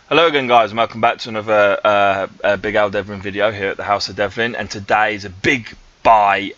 Hello again, guys, and welcome back to another Big Al Devlin video here at the House of Devlin. And today is a big buy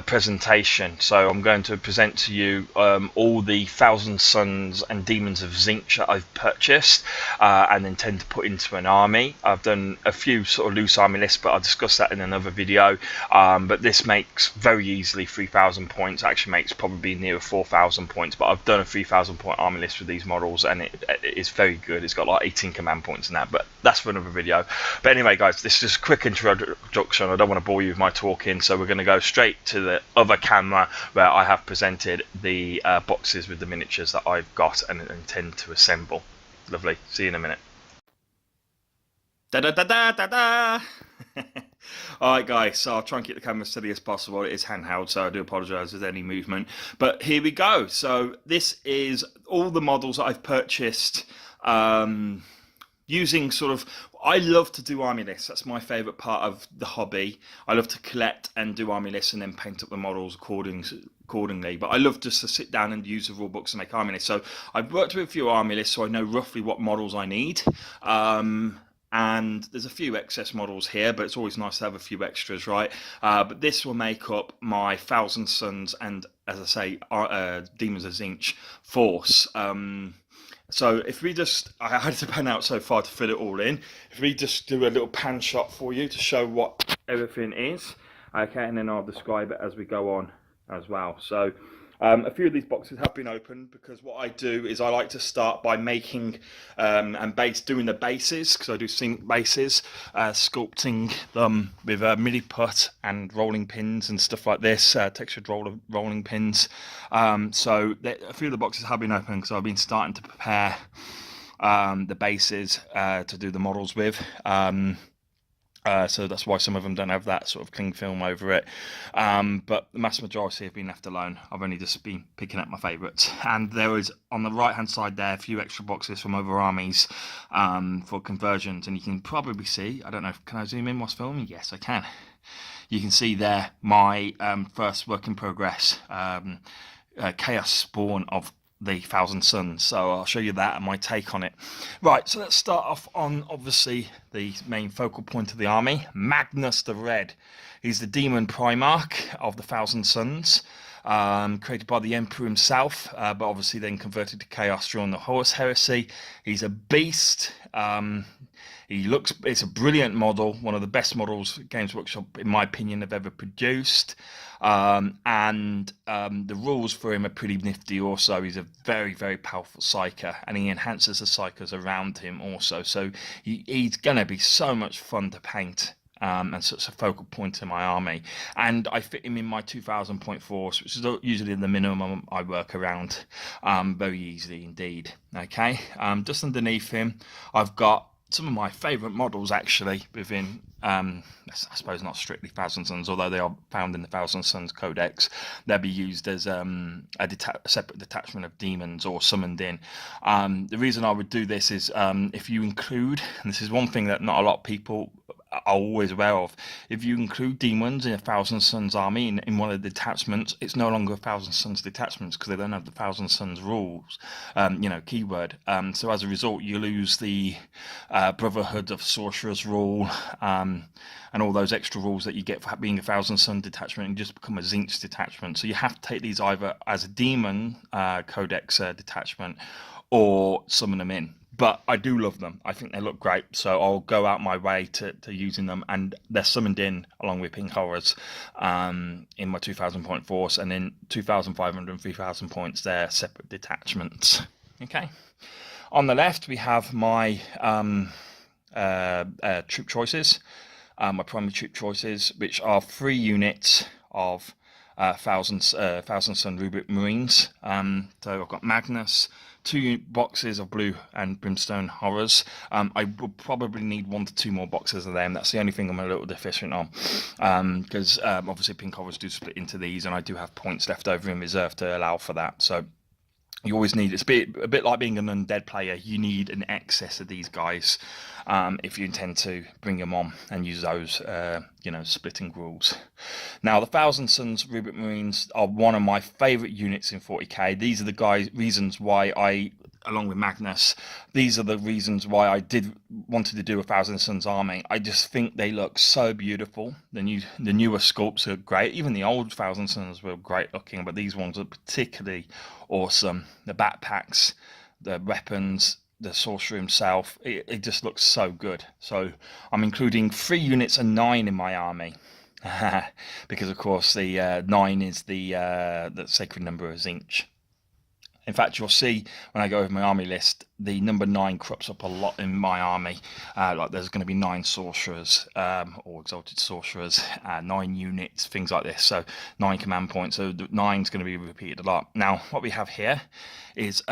presentation. So I'm going to present to you all the Thousand Sons and Demons of tzeentch that I've purchased and intend to put into an army. I've done a few sort of loose army lists, but I'll discuss that in another video. But this makes very easily 3,000 points. Actually makes probably near 4,000 points, but I've done a 3,000 point army list with these models, and it is very good. It's got like 18 command points in that, but that's for another video. But anyway, guys, this is just a quick introduction. I don't want to bore you with my talking, so we're going to go straight to the other camera where I have presented the boxes with the miniatures that I've got and intend to assemble. Lovely. See you in a minute. Da da da da da da. Alright guys, so I'll try and keep the camera as steady as possible. It is handheld, so I do apologise with any movement. But here we go. So this is all the models that I've purchased using sort of, I love to do army lists. That's my favourite part of the hobby. I love to collect and do army lists and then paint up the models accordingly. But I love just to sit down and use the rule books and make army lists. So I've worked with a few army lists, so I know roughly what models I need. And there's a few excess models here, but it's always nice to have a few extras, right? But this will make up my Thousand Sons and, as I say, Demons of tzeentch force. So if we just, I had to pan out so far to fit it all in. If we just do a little pan shot for you to show what everything is, okay, and then I'll describe it as we go on as well. So a few of these boxes have been opened because what I do is I like to start by making doing the bases, because I do sync bases, sculpting them with midi put and rolling pins and stuff like this, textured rolling pins. So a few of the boxes have been opened because I've been starting to prepare the bases to do the models with. So that's why some of them don't have that sort of cling film over it. But the mass majority have been left alone. I've only just been picking up my favourites. And there is, on the right hand side there, a few extra boxes from other armies for conversions. And you can probably see, I don't know, can I zoom in whilst filming? Yes, I can. You can see there my first work in progress chaos spawn of the Thousand Sons. So I'll show you that and my take on it. Right, so let's start off on obviously the main focal point of the army, Magnus the Red. He's the demon primarch of the Thousand Sons, created by the Emperor himself, but obviously then converted to chaos during the Horus Heresy. He's a beast. It's a brilliant model, one of the best models Games Workshop, in my opinion, have ever produced. And the rules for him are pretty nifty also. He's a very, very powerful psyker, and he enhances the psykers around him also. So he's going to be so much fun to paint. And such a focal point in my army, and I fit him in my 2,000 point force, which is usually the minimum I work around, very easily indeed. Okay, just underneath him I've got some of my favourite models actually within, I suppose not strictly Thousand Sons, although they are found in the Thousand Sons Codex. They'll be used as a separate detachment of demons or summoned in. The reason I would do this is if you include, and this is one thing that not a lot of people are always aware of, if you include demons in a Thousand Sons army in one of the detachments, it's no longer a Thousand Sons detachments because they don't have the Thousand Sons rules, keyword. So as a result, you lose the Brotherhood of Sorcerers rule and all those extra rules that you get for being a Thousand Son detachment, and just become a tzeentch detachment. So you have to take these either as a demon codex detachment or summon them in. But I do love them. I think they look great, so I'll go out my way to using them, and they're summoned in along with pink horrors in my 2,000 point force, and in 2,500 and 3,000 points they're separate detachments. Okay, on the left we have my troop choices, my primary troop choices, which are 3 units of Thousand Son Rubric Marines. So I've got Magnus, 2 boxes of blue and brimstone horrors. I will probably need 1 to 2 more boxes of them. That's the only thing I'm a little deficient on, because obviously pink horrors do split into these, and I do have points left over in reserve to allow for that. So you always need, it's a bit like being an undead player, you need an excess of these guys if you intend to bring them on and use those splitting rules. Now the Thousand Sons Rubric Marines are one of my favourite units in 40k. These are the reasons why I along with Magnus. These are the reasons why I wanted to do a Thousand Suns army. I just think they look so beautiful. The newer sculpts are great. Even the old Thousand Suns were great looking, but these ones are particularly awesome. The backpacks, the weapons, the sorcerer himself, it just looks so good. So I'm including 3 units and 9 in my army. Because of course the 9 is the sacred number of tzeentch. In fact, you'll see when I go over my army list, the number 9 crops up a lot in my army. Like there's going to be 9 sorcerers, or exalted sorcerers, 9 units, things like this. So 9 command points. So the 9 is going to be repeated a lot. Now, what we have here is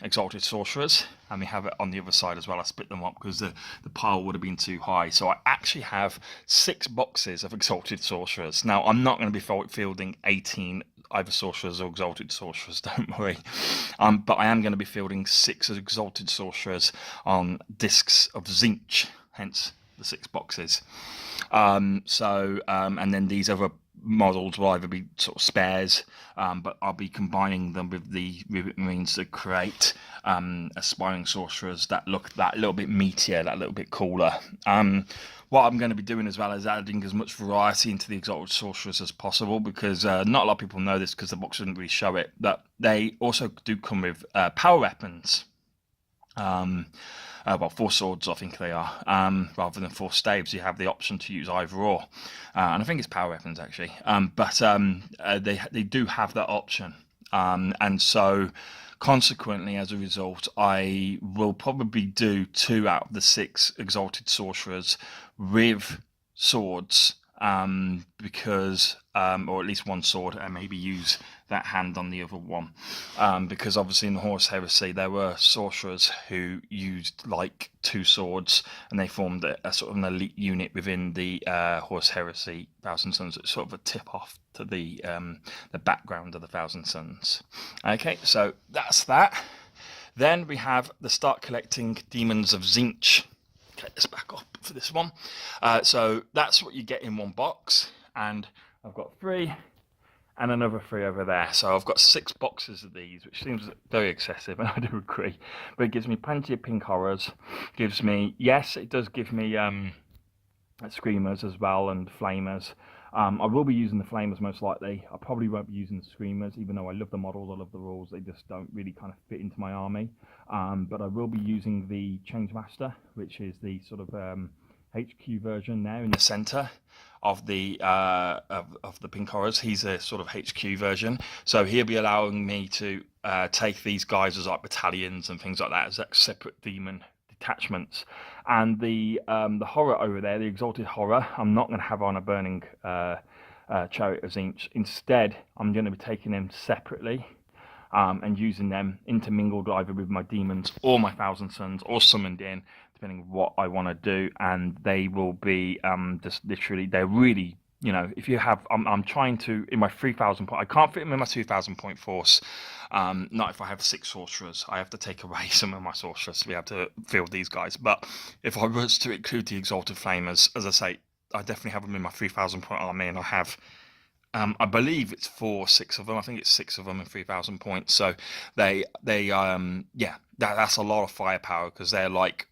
exalted sorcerers, and we have it on the other side as well. I split them up because the pile would have been too high. So I actually have 6 boxes of exalted sorcerers. Now, I'm not going to be fielding 18 either sorcerers or exalted sorcerers, don't worry. But I am going to be fielding 6 exalted sorcerers on discs of tzeentch, hence the 6 boxes. And then these other models will either be sort of spares, but I'll be combining them with the Rivet Marines to create aspiring sorcerers that look that little bit meatier, that little bit cooler. What I'm going to be doing as well is adding as much variety into the exalted sorcerers as possible, because not a lot of people know this because the box didn't really show it, but they also do come with power weapons. Well, 4 swords, I think they are, rather than 4 staves. You have the option to use either or, and I think it's power weapons actually. But they do have that option, and so consequently, as a result, I will probably do 2 out of the 6 exalted sorcerers with swords, because or at least 1 sword, and maybe use that hand on the other one, because obviously in the Horus Heresy there were sorcerers who used like 2 swords, and they formed a sort of an elite unit within the Horus Heresy Thousand Suns. It's sort of a tip off to the background of the Thousand Suns. Okay, so that's that. Then we have the Start Collecting Demons of Tzeentch. Get this back up for this one. So that's what you get in 1 box, and I've got 3 and another 3 over there. So I've got 6 boxes of these, which seems very excessive, and I do agree. But it gives me plenty of pink horrors. Gives me, yes, it does give me screamers as well, and flamers. I will be using the flamers most likely. I probably won't be using the screamers, even though I love the models, I love the rules. They just don't really kind of fit into my army. But I will be using the Change Master, which is the sort of HQ version there in the center of the pink horrors. He's a sort of HQ version, so he'll be allowing me to take these guys as like battalions and things like that, as separate demon detachments. And the horror over there, the exalted horror, I'm not going to have on a burning chariot of tzeentch. Instead, I'm going to be taking them separately, and using them intermingled either with my demons or my Thousand Suns, or summoned in, depending on what I want to do. And they will be just literally, they're really, you know, if you have, I'm trying to, in my 3,000 point, I can't fit them in my 2,000 point force. Not if I have 6 sorcerers. I have to take away some of my sorcerers to be able to field these guys. But if I was to include the exalted flamers, as I say, I definitely have them in my 3,000 point army, and I have, I believe it's 6 of them. I think it's 6 of them in 3,000 points. So they yeah, that's a lot of firepower, because they're like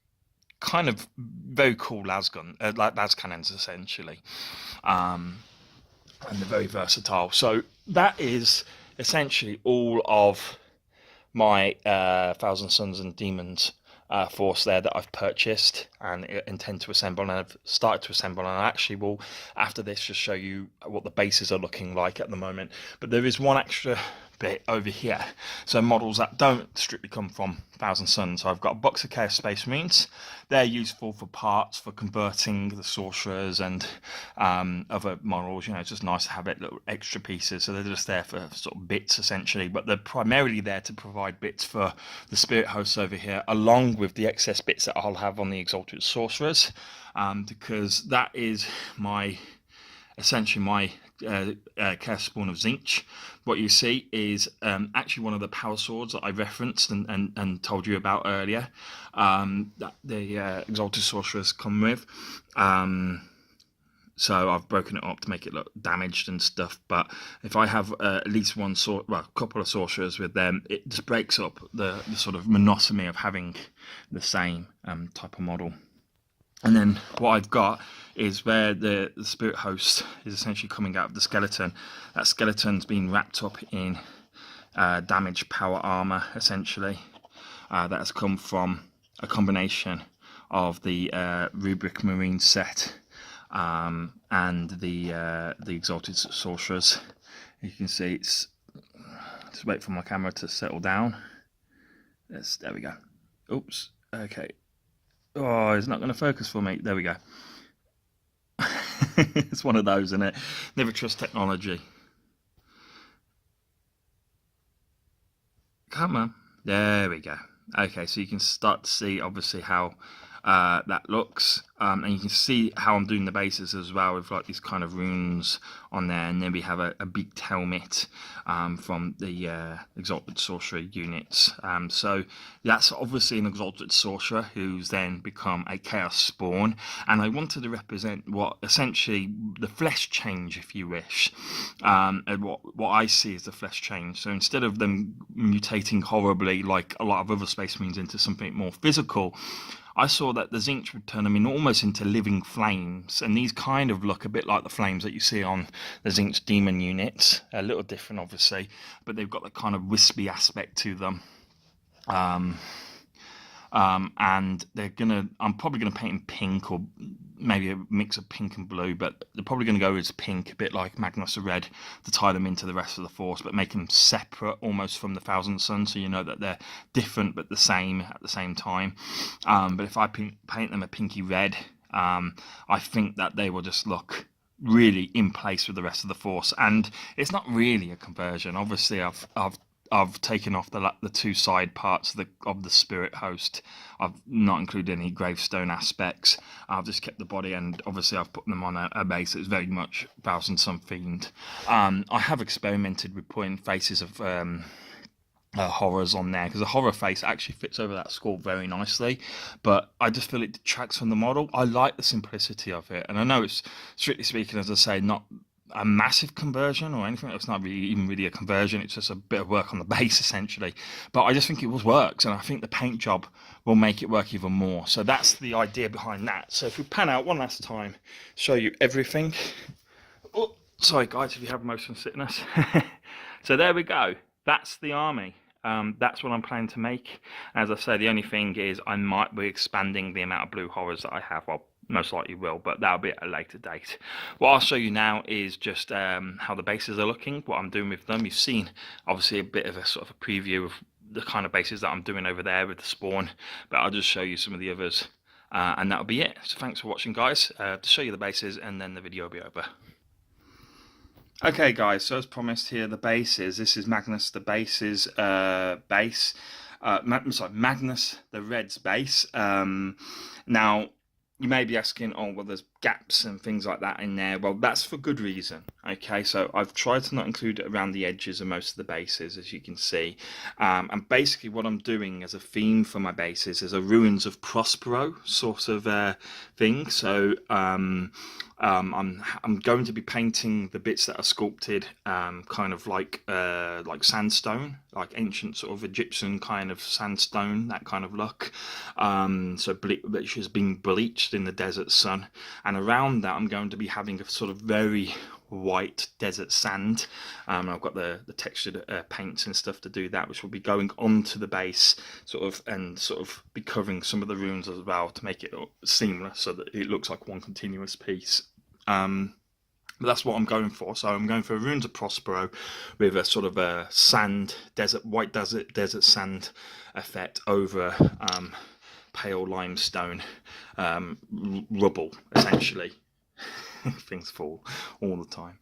kind of very cool las cannons essentially, and they're very versatile. So that is essentially all of my Thousand Suns and Demons force there that I've purchased and intend to assemble, and I've started to assemble, and I actually will, after this, just show you what the bases are looking like at the moment. But there is one extra bit over here, so models that don't strictly come from Thousand Suns. So I've got a box of Chaos Space Marines. They're useful for parts, for converting the sorcerers and other models. You know, it's just nice to have it, little extra pieces. So they're just there for sort of bits essentially, but they're primarily there to provide bits for the spirit hosts over here, along with the excess bits that I'll have on the exalted sorcerers, because that is essentially my Chaos Spawn of Tzeentch. What you see is actually one of the power swords that I referenced and told you about earlier, that the exalted sorcerers come with. So I've broken it up to make it look damaged and stuff. But if I have at least one a couple of sorcerers with them, it just breaks up the sort of monotony of having the same type of model. And then what I've got is where the spirit host is essentially coming out of the skeleton. That skeleton's been wrapped up in damaged power armor, essentially. That has come from a combination of the Rubric Marine set and the Exalted Sorcerers. You can see it's. Just wait for my camera to settle down. There we go. Oops. Okay. Oh, it's not going to focus for me. There we go. It's one of those, isn't it? Never trust technology. Come on. There we go. Okay, so you can start to see obviously how that looks, and you can see how I'm doing the bases as well with like these kind of runes on there, and then we have a big helmet from the Exalted Sorcerer units. So that's obviously an Exalted Sorcerer who's then become a Chaos Spawn, and I wanted to represent what essentially the flesh change, if you wish, and what I see as the flesh change. So instead of them mutating horribly like a lot of other Space Marines into something more physical, I saw that the tzeentch would turn them almost into living flames, and these kind of look a bit like the flames that you see on the tzeentch demon units. A little different, obviously, but they've got that kind of wispy aspect to them. And I'm probably gonna paint in pink, or maybe a mix of pink and blue, but they're probably gonna go as pink, a bit like Magnus the Red, to tie them into the rest of the force, but make them separate almost from the Thousand Sons, so you know that they're different but the same at the same time. But if I paint them a pinky red, I think that they will just look really in place with the rest of the force. And it's not really a conversion. Obviously, I've taken off the two side parts of the spirit host. I've not included any gravestone aspects. I've just kept the body, and obviously I've put them on a base that's very much Thousand Sun Fiend. I have experimented with putting faces of horrors on there, because the horror face actually fits over that skull very nicely, but I just feel it detracts from the model. I like the simplicity of it, and I know it's, strictly speaking, as I say, not a massive conversion or anything. It's not even really a conversion. It's just a bit of work on the base, essentially. But I just think it works, and I think the paint job will make it work even more. So that's the idea behind that. So if we pan out one last time, show you everything. Oh, sorry guys, if you have motion sickness. So there we go. That's the army. That's what I'm planning to make. As I say, the only thing is I might be expanding the amount of blue horrors that I have. Well, most likely will, but that'll be at a later date. What I'll show you now is just how the bases are looking, what I'm doing with them. You've seen obviously a bit of a sort of a preview of the kind of bases that I'm doing over there with the spawn, but I'll just show you some of the others, and that'll be it. So thanks for watching, guys. To show you the bases, and then the video will be over. Okay guys, so as promised here, the bases. This is Magnus the Base's base. Magnus the Red's base. Now, you may be asking, oh, well, there's gaps and things like that in there. Well, that's for good reason, okay? So I've tried to not include it around the edges of most of the bases, as you can see. And basically what I'm doing as a theme for my bases is a Ruins of Prospero sort of thing. So I'm going to be painting the bits that are sculpted kind of like sandstone, like ancient sort of Egyptian kind of sandstone, that kind of look. So which has been bleached in the desert sun, and around that I'm going to be having a sort of very white desert sand. I've got the textured paints and stuff to do that, which will be going onto the base and be covering some of the runes as well to make it seamless, so that it looks like one continuous piece. But that's what I'm going for. So I'm going for Ruins of Prospero with a sort of a white desert sand effect over pale limestone rubble, essentially. Things fall all the time.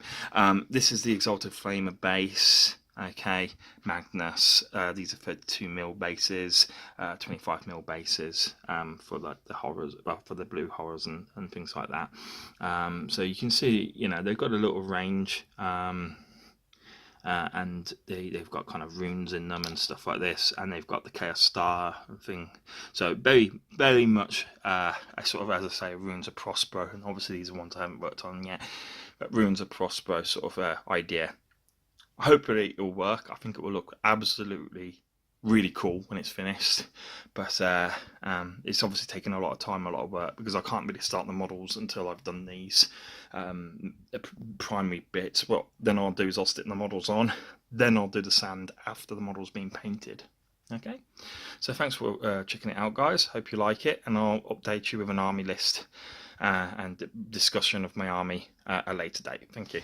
This is the Exalted Flamer base. Okay, Magnus. These are for 2mm bases, 25mm bases for the horrors, well, for the blue horrors and things like that. So you can see, you know, they've got a little range. and they've got kind of runes in them and stuff like this, and they've got the Chaos Star thing. So very much a sort of, as I say, Runes of Prospero, and obviously these are ones I haven't worked on yet, but Runes of Prospero sort of idea. Hopefully it'll work. I think it will look absolutely really cool when it's finished, but it's obviously taken a lot of time, a lot of work, because I can't really start the models until I've done these primary bits. What then I'll do is I'll stick the models on, then I'll do the sand after the model's been painted. Okay, so thanks for checking it out, guys. Hope you like it, and I'll update you with an army list and discussion of my army at a later date. Thank you.